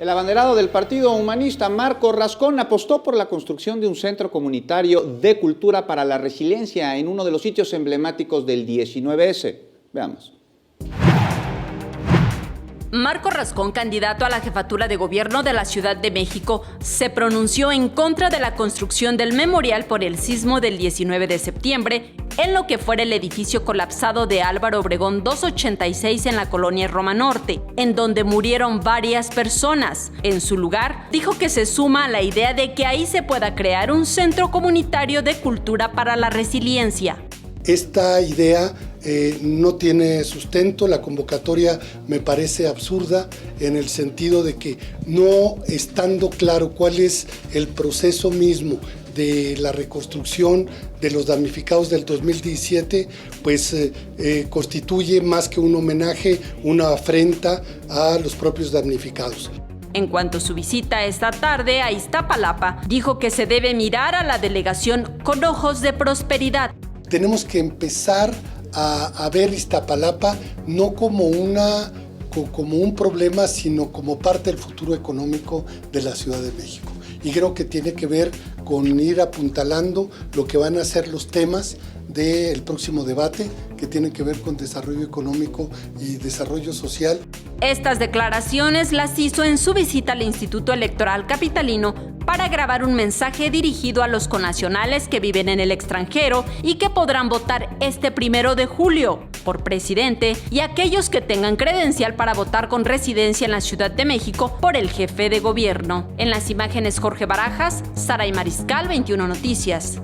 El abanderado del Partido Humanista, Marco Rascón, apostó por la construcción de un centro comunitario de cultura para la resiliencia en uno de los sitios emblemáticos del 19S. Veamos. Marco Rascón, candidato a la jefatura de gobierno de la Ciudad de México, se pronunció en contra de la construcción del memorial por el sismo del 19 de septiembre en lo que fuera el edificio colapsado de Álvaro Obregón 286 en la colonia Roma Norte, en donde murieron varias personas. En su lugar, dijo que se suma a la idea de que ahí se pueda crear un centro comunitario de cultura para la resiliencia. Esta idea no tiene sustento, la convocatoria me parece absurda en el sentido de que no estando claro cuál es el proceso mismo de la reconstrucción de los damnificados del 2017, pues constituye más que un homenaje, una afrenta a los propios damnificados. En cuanto a su visita esta tarde a Iztapalapa, dijo que se debe mirar a la delegación con ojos de prosperidad. Tenemos que empezar a ver Iztapalapa no como un problema, sino como parte del futuro económico de la Ciudad de México. Y creo que tiene que ver con ir apuntalando lo que van a ser los temas del próximo debate, que tienen que ver con desarrollo económico y desarrollo social. Estas declaraciones las hizo en su visita al Instituto Electoral Capitalino para grabar un mensaje dirigido a los connacionales que viven en el extranjero y que podrán votar este 1 de julio por presidente y aquellos que tengan credencial para votar con residencia en la Ciudad de México por el jefe de gobierno. En las imágenes, Jorge Barajas, Saray Mariscal, 21 Noticias.